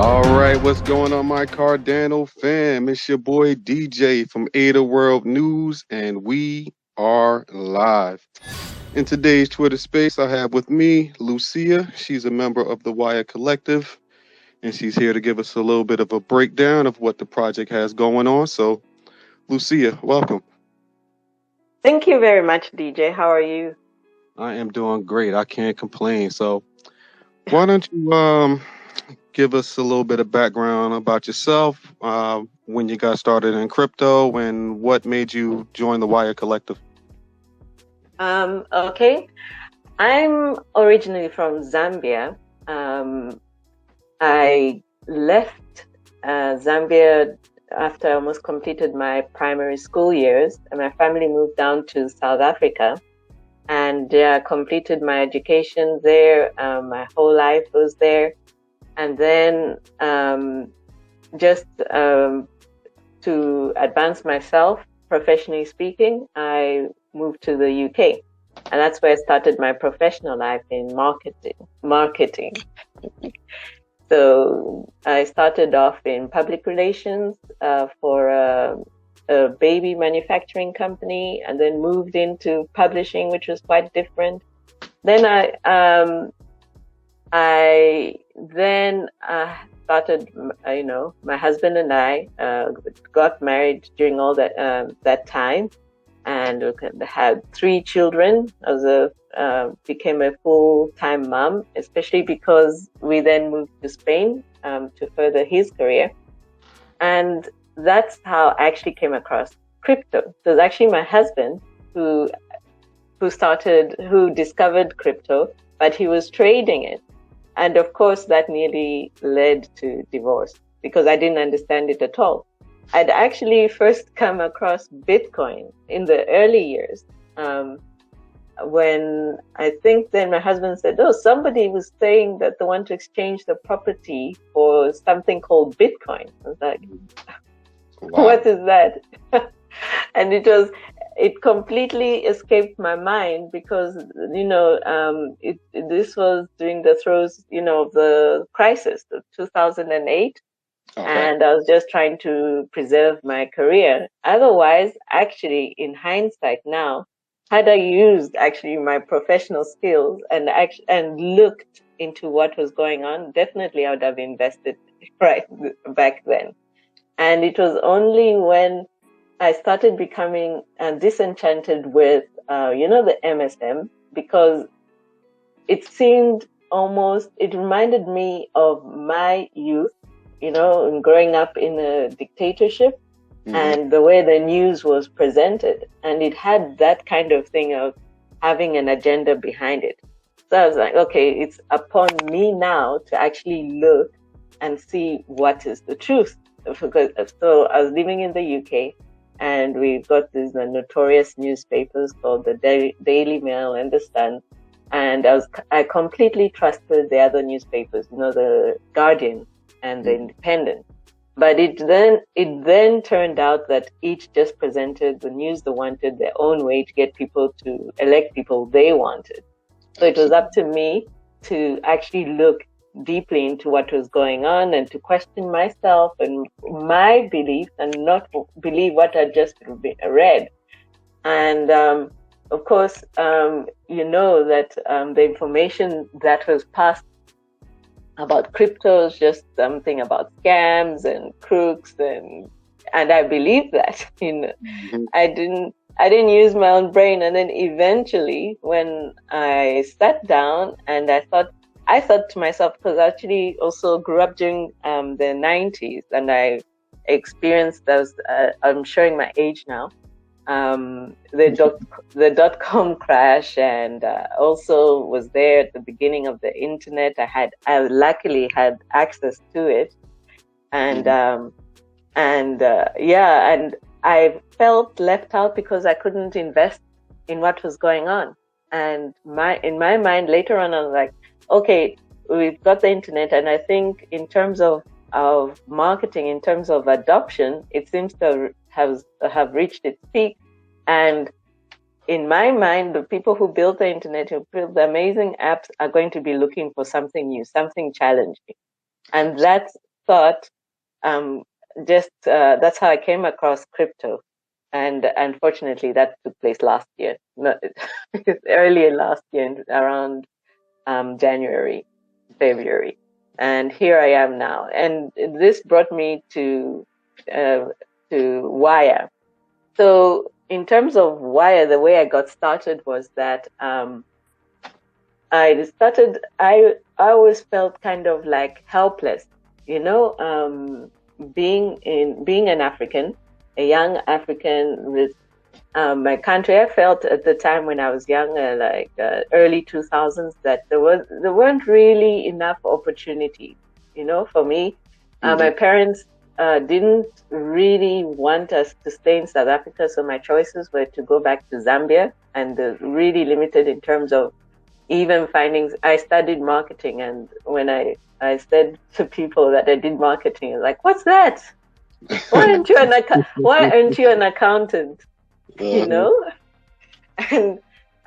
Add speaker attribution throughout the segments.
Speaker 1: All right, what's going on, my Cardano fam? It's your boy DJ from Ada World News, and we are live. In today's Twitter space, I have with me Lucia. She's a member of the Waya Collective, and she's here to give us a little bit of a breakdown of what the project has going on. So, Lucia, welcome.
Speaker 2: Thank you very much, DJ. How are you?
Speaker 1: I am doing great. I can't complain. So, why don't you give us a little bit of background about yourself, when you got started in crypto, and what made you join the Wire Collective?
Speaker 2: Okay. I'm originally from Zambia. I left Zambia after I almost completed my primary school years, and my family moved down to South Africa. And completed my education there. My whole life was there. And then just to advance myself, professionally speaking, I moved to the UK. And that's where I started my professional life in marketing. So I started off in public relations for a baby manufacturing company, and then moved into publishing, which was quite different. Then I started, my husband and I got married during all that time, and had 3 children. Became a full-time mom, especially because we then moved to Spain to further his career. And that's how I actually came across crypto. So it was actually my husband who discovered crypto, but he was trading it. And of course, that nearly led to divorce because I didn't understand it at all. I'd actually first come across Bitcoin in the early years, when I think then my husband said, oh, somebody was saying that they want to exchange the property for something called Bitcoin. I was like, wow. What is that? And it completely escaped my mind because, this was during the throes, of the crisis of 2008. Okay. And I was just trying to preserve my career. Otherwise, actually, in hindsight now, had I used actually my professional skills and looked into what was going on, definitely I would have invested right back then. And it was only when I started becoming disenchanted with, the MSM, because it reminded me of my youth, growing up in a dictatorship. Mm-hmm. And the way the news was presented. And it had that kind of thing of having an agenda behind it. So I was like, okay, it's upon me now to actually look and see what is the truth. So I was living in the UK, and we've got these notorious newspapers called the Daily Mail and the Sun. And I completely trusted the other newspapers, the Guardian and the Independent. But it then turned out that each just presented the news they wanted their own way to get people to elect people they wanted. So it was up to me to actually look deeply into what was going on and to question myself and my beliefs and not believe what I just read. And of course, that the information that was passed about crypto is just something about scams and crooks, and I believe that. Mm-hmm. I didn't use my own brain, and then eventually, when I sat down and I thought to myself, because I actually also grew up during the 90s, and I experienced those. I'm showing my age now. The dot-com crash, and also was there at the beginning of the internet. I luckily had access to it, and and I felt left out because I couldn't invest in what was going on. And in my mind later on, I was like, okay, we've got the internet, and I think in terms of marketing, in terms of adoption, it seems to have reached its peak. And in my mind, the people who built the internet, who built the amazing apps, are going to be looking for something new, something challenging. And that's thought, that's how I came across crypto. And unfortunately, that took place last year, not earlier last year, around January, February. And here I am now. And this brought me to Waya. So in terms of Waya, the way I got started was that I always felt kind of like helpless, being an African, a young African with my country. I felt at the time when I was young, early 2000s, that there weren't really enough opportunities, for me. My parents didn't really want us to stay in South Africa, so my choices were to go back to Zambia, and really limited in terms of even findings. I studied marketing, and when I said to people that I did marketing, like, what's that? Why aren't you an accountant?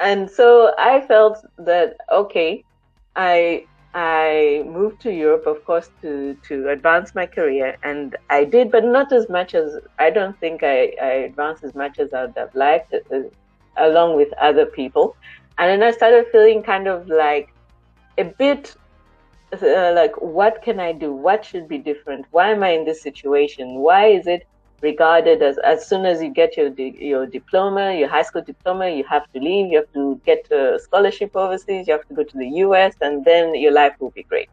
Speaker 2: And so I felt that, okay, I moved to Europe, of course, to advance my career, and I did, but not as much as I don't think I advanced as much as I would have liked, along with other people. And then I started feeling kind of like a bit like, what can I do? What should be different? Why am I in this situation? Why is it regarded as soon as you get your diploma, your high school diploma, you have to leave, you have to get a scholarship overseas, you have to go to the US, and then your life will be great.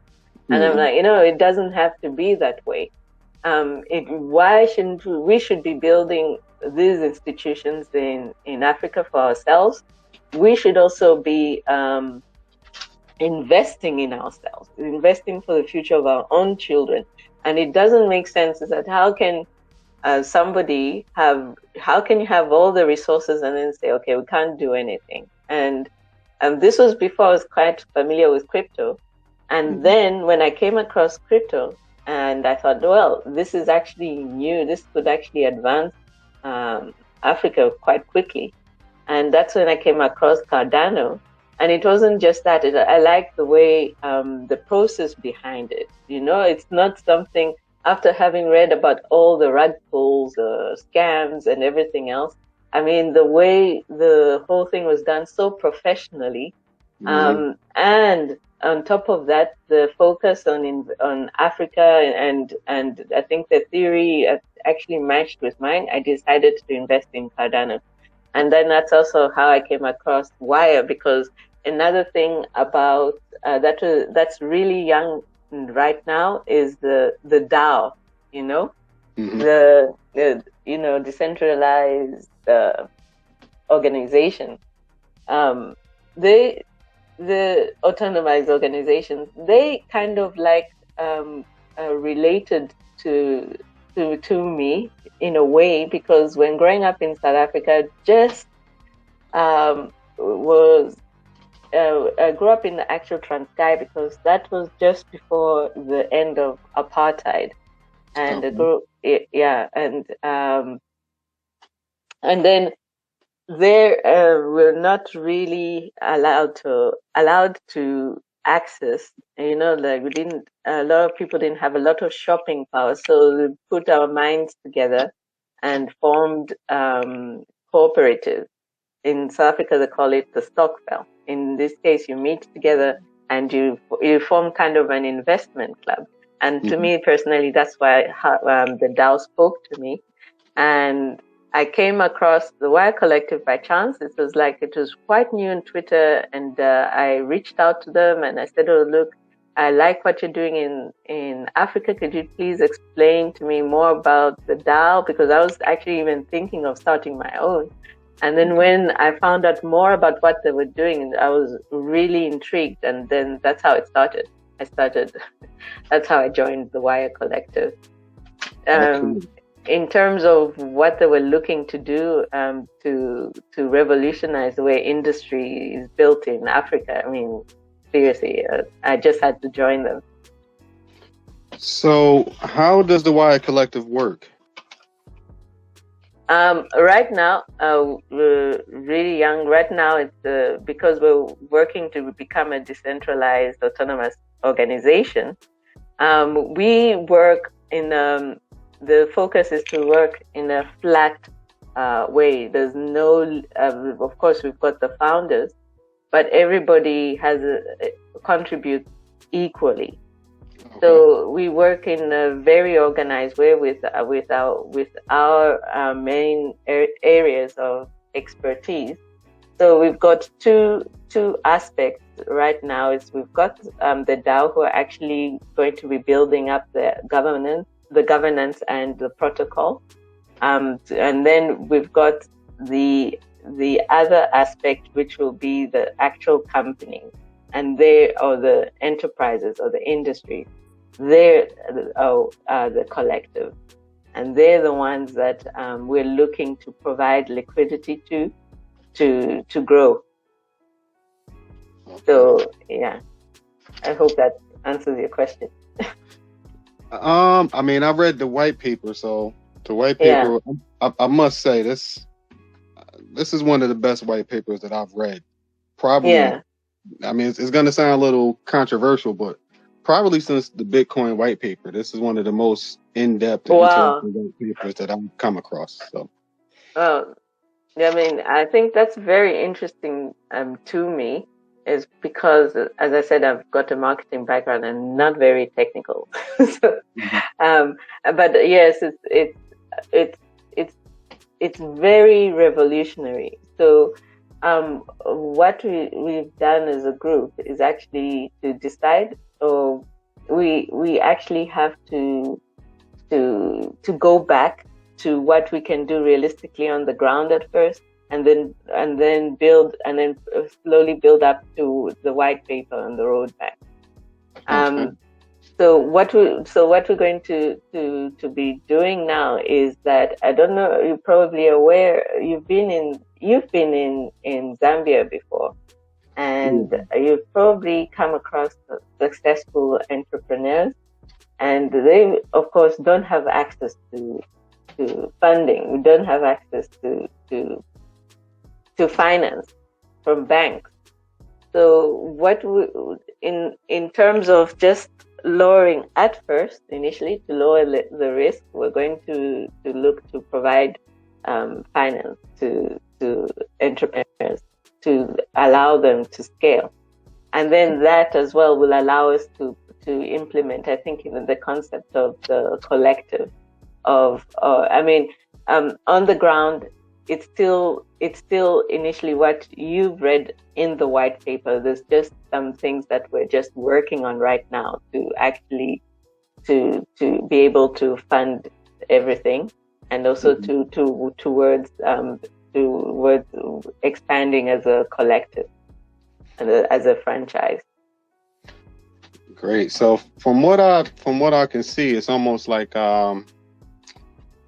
Speaker 2: And I'm like, it doesn't have to be that way. Why shouldn't we should be building these institutions in Africa for ourselves? We should also be investing in ourselves, investing for the future of our own children. And it doesn't make sense that how can you have all the resources and then say, okay, we can't do anything? And this was before I was quite familiar with crypto. And then when I came across crypto, and I thought, well, this is actually new. This could actually advance Africa quite quickly. And that's when I came across Cardano. And it wasn't just that. I liked the way, the process behind it. It's not something, after having read about all the rug pulls, scams, and everything else. I mean, the way the whole thing was done so professionally, and on top of that, the focus on Africa, and I think the theory actually matched with mine. I decided to invest in Cardano, and then that's also how I came across Waya, because another thing about that's really young right now is the DAO, the decentralized organization. The autonomized organizations, they kind of like related to me in a way, because when growing up in South Africa, just was I grew up in the actual Transkei, because that was just before the end of apartheid, and and then they were not really allowed to access. Like a lot of people didn't have a lot of shopping power, so we put our minds together and formed cooperatives. In South Africa, they call it the stokvel. In this case, you meet together and you form kind of an investment club. And to me personally, that's why the DAO spoke to me. And I came across the Waya Collective by chance. It was quite new on Twitter, and I reached out to them and I said, "Oh, look, I like what you're doing in Africa. Could you please explain to me more about the DAO?" Because I was actually even thinking of starting my own. And then when I found out more about what they were doing, I was really intrigued. And then that's how it started. That's how I joined the Waya Collective. In terms of what they were looking to do to revolutionize the way industry is built in Africa, I mean, seriously, I just had to join them.
Speaker 1: So how does the Waya Collective work?
Speaker 2: Right now, we're really young. Right now, it's because we're working to become a decentralized autonomous organization. We work in the focus is to work in a flat way. There's no, of course, we've got the founders, but everybody contributes equally. Okay. So we work in a very organized way with our main areas of expertise. So we've got two aspects right now. Is we've got the DAO who are actually going to be building up the governance and the protocol, and then we've got the other aspect, which will be the actual company, and the enterprises or the industry. They're the collective, and they're the ones that we're looking to provide liquidity to grow. So yeah, I hope that answers your question.
Speaker 1: I mean, I read the white paper, so the white paper, yeah. I must say this is one of the best white papers that I've read. Probably, yeah. I mean, it's going to sound a little controversial, but probably since the Bitcoin white paper, this is one of the most in-depth and interesting white papers that I've come across. So,
Speaker 2: I mean, I think that's very interesting to me, is because, as I said, I've got a marketing background and not very technical. So, but yes, it's very revolutionary. So what we've done as a group is actually to decide, or we actually have to go back to what we can do realistically on the ground at first, and then build, and then slowly build up to the white paper and the roadmap. Okay. So what we're going to be doing now is that, I don't know, you're probably aware, you've been in Zambia before, and you've probably come across successful entrepreneurs, and they of course don't have access to funding. We don't have access to finance from banks. So what in terms of just lowering at first, initially, to lower the risk, we're going to look to provide finance to entrepreneurs to allow them to scale, and then that as well will allow us to implement, I think, even the concept of the collective. On the ground, it's still initially what you've read in the white paper. There's just some things that we're just working on right now to actually to be able to fund everything, and also towards expanding as a collective and as a franchise.
Speaker 1: Great. So from what I can see, it's almost like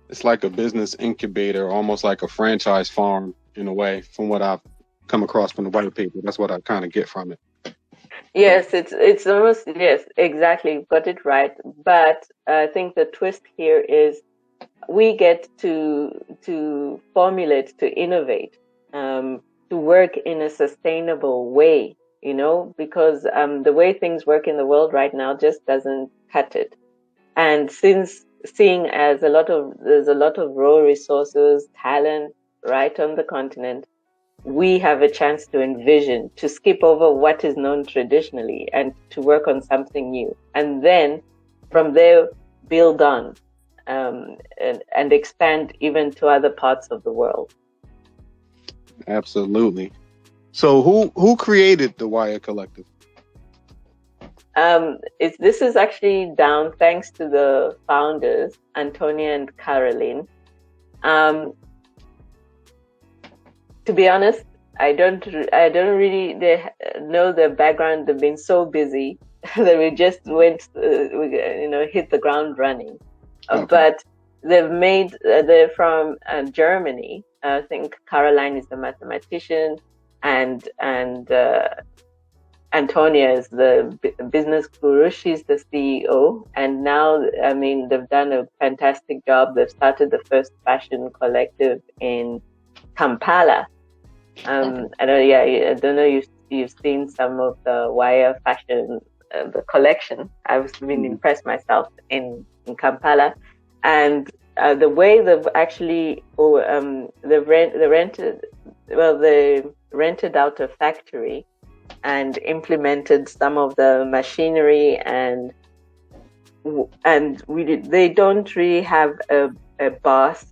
Speaker 1: it's like a business incubator, almost like a franchise farm in a way, from what I've come across from the white paper. That's what I kind of get from it.
Speaker 2: Yes, it's almost, yes, exactly. You've got it right. But I think the twist here is we get to formulate, to innovate, to work in a sustainable way, because the way things work in the world right now just doesn't cut it. And seeing as there's a lot of raw resources, talent right on the continent, we have a chance to envision, to skip over what is known traditionally and to work on something new. And then from there, build on and expand even to other parts of the world.
Speaker 1: Absolutely. So who created the Waya Collective?
Speaker 2: This is actually down thanks to the founders, Antonia and Caroline. To be honest, I don't really know their background. They've been so busy that we just went, hit the ground running. Okay. But they're from Germany. I think Caroline is the mathematician, and Antonia is the business guru. She's the CEO. And now, they've done a fantastic job. They've started the first fashion collective in Kampala. I don't know. You've seen some of the Waya fashion the collection. I've been impressed myself in Kampala, and the way they've actually they rented out a factory and implemented some of the machinery, and they don't really have a boss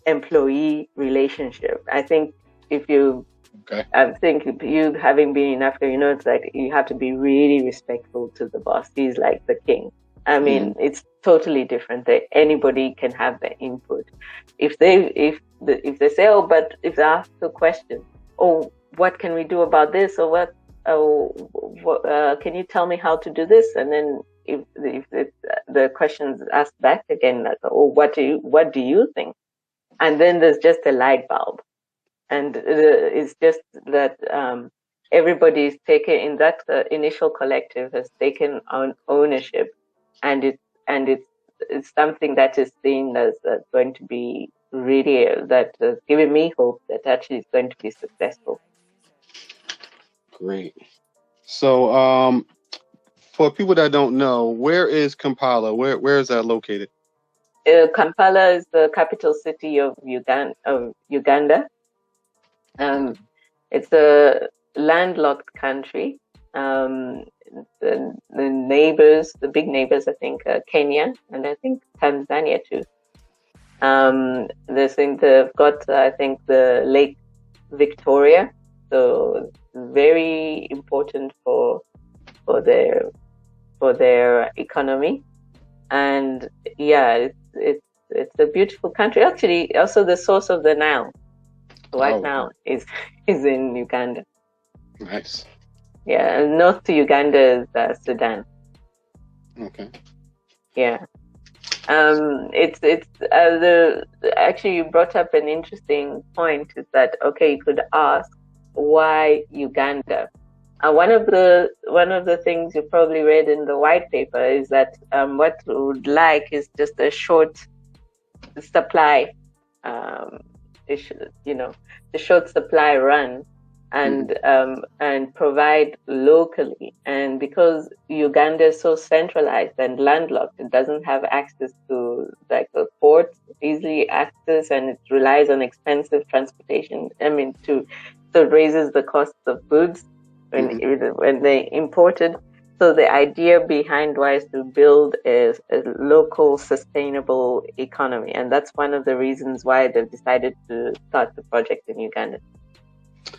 Speaker 2: employee relationship. I think if you I think you, having been in Africa, it's like you have to be really respectful to the boss. He's like the king. I mean, it's totally different. That anybody can have their input. If they say, oh, but if they ask a question, oh, what can we do about this, or what? Can you tell me how to do this? And then if the questions asked back again, like, oh, what do you think? And then there's just a light bulb. And it's just that everybody is taken in that initial collective has taken on ownership, and it's something that is seen as going to be really that has given me hope that actually it's going to be successful.
Speaker 1: Great. So, for people that don't know, where is Kampala? Where is that located?
Speaker 2: Kampala is the capital city of Uganda. It's a landlocked country. The neighbors, the big neighbors, I think Kenya and I think Tanzania too. They've got I think the Lake Victoria, so very important for their economy. And yeah, it's a beautiful country. Actually, also the source of the Nile right now is in Uganda.
Speaker 1: Nice.
Speaker 2: Yeah, and north to Uganda is Sudan.
Speaker 1: Okay.
Speaker 2: Yeah. Actually you brought up an interesting point, is that you could ask why Uganda. One of the things you probably read in the white paper is that what we would like is just a short supply, the short supply run, and provide locally. And because Uganda is so centralized and landlocked, it doesn't have access to like the ports, easily access, and it relies on expensive transportation. So it raises the cost of goods when they imported. So the idea behind why is to build a local sustainable economy, and that's one of the reasons why they've decided to start the project in Uganda.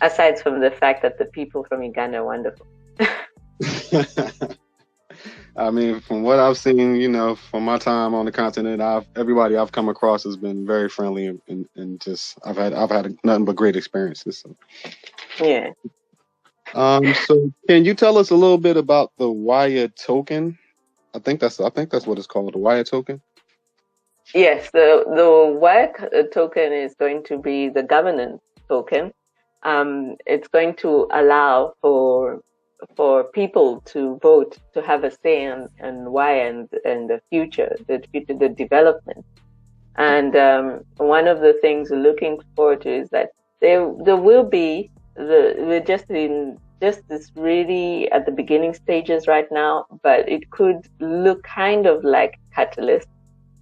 Speaker 2: Aside from the fact that the people from Uganda are wonderful.
Speaker 1: I mean, from what I've seen, from my time on the continent, everybody I've come across has been very friendly and just I've had nothing but great experiences. So.
Speaker 2: Yeah.
Speaker 1: So can you tell us a little bit about the Waya token? I think that's what it's called, the Waya token.
Speaker 2: Yes, the Waya token is going to be the governance token. It's going to allow for people to vote, to have a say on Waya and the future, the development. And one of the things we're looking forward to is that there will be we're just this really at the beginning stages right now, but it could look kind of like catalyst,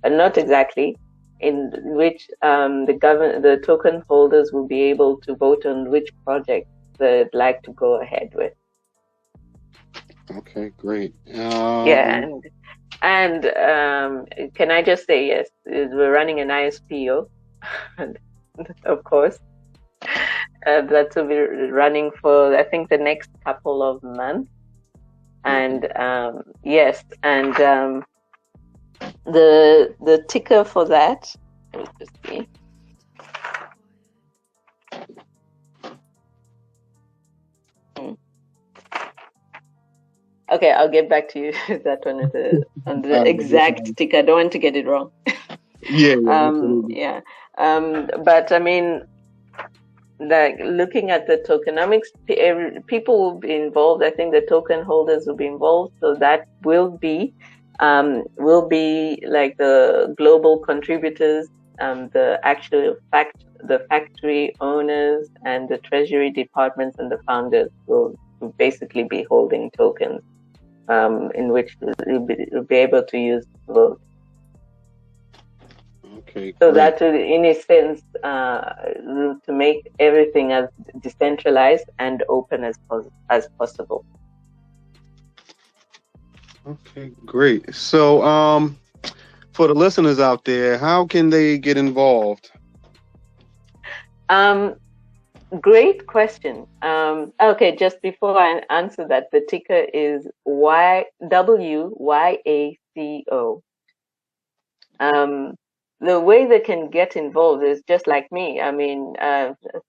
Speaker 2: but not exactly, in which the token holders will be able to vote on which project they'd like to go ahead with.
Speaker 1: Okay, great.
Speaker 2: And can I just say, yes, we're running an ISPO, of course. That will be running for, I think, the next couple of months. And yes, and the ticker for that, let me just see. Okay, I'll get back to you that one on the exact ticker. I don't want to get it wrong.
Speaker 1: Yeah.
Speaker 2: But I mean, like looking at the tokenomics, people will be involved. I think the token holders will be involved. So that will be like the global contributors, the factory owners, and the treasury departments and the founders will basically be holding tokens. in which you'll be able to use both.
Speaker 1: Okay,
Speaker 2: So
Speaker 1: great.
Speaker 2: that will, in a sense, to make everything as decentralized and open as possible.
Speaker 1: Okay, great. So, for the listeners out there, how can they get involved?
Speaker 2: Great question. Okay, just before I answer that, the ticker is WYACO. The way they can get involved is just like me. I mean,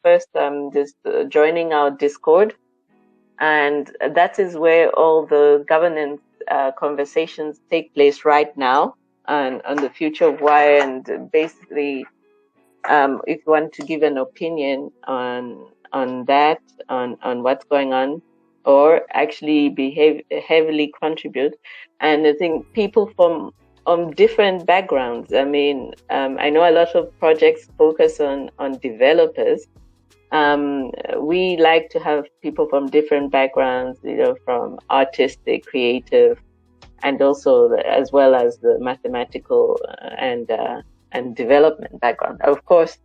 Speaker 2: first, just joining our Discord, and that is where all the governance conversations take place right now, and on the future of Waya, and basically, if you want to give an opinion on that, on what's going on, or actually heavily contribute. And I think people from different backgrounds. I mean, I know a lot of projects focus on developers. We like to have people from different backgrounds, from artistic, creative, and also as well as the mathematical and development background. Of course,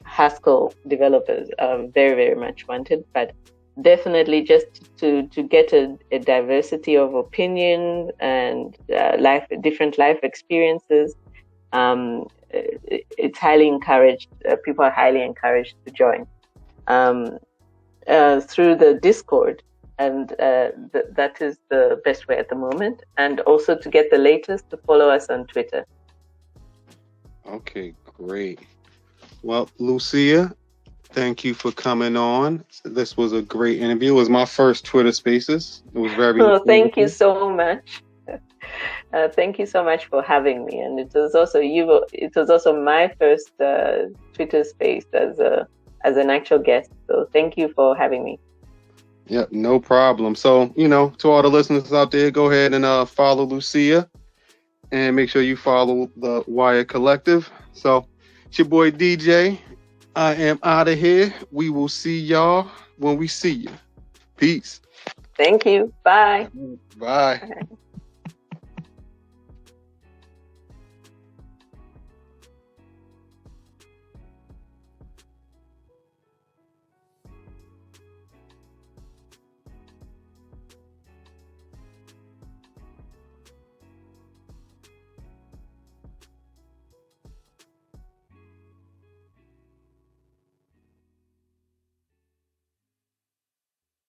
Speaker 2: Haskell developers are very, very much wanted, but definitely just to get a diversity of opinion and different life experiences. It's highly encouraged. People are highly encouraged to join through the Discord, and that is the best way at the moment. And also to get the latest, to follow us on Twitter.
Speaker 1: Okay, great. Well, Lucia, thank you for coming on. This was a great interview. It was my first Twitter Spaces. It was very
Speaker 2: thank you so much. Thank you so much for having me. And it was also my first Twitter Space as an actual guest. So thank you for having me.
Speaker 1: Yep, no problem. So, to all the listeners out there, go ahead and follow Lucia and make sure you follow the Waya Collective. So, it's your boy DJ. I am out of here. We will see y'all when we see you. Peace.
Speaker 2: Thank you. Bye.
Speaker 1: Bye.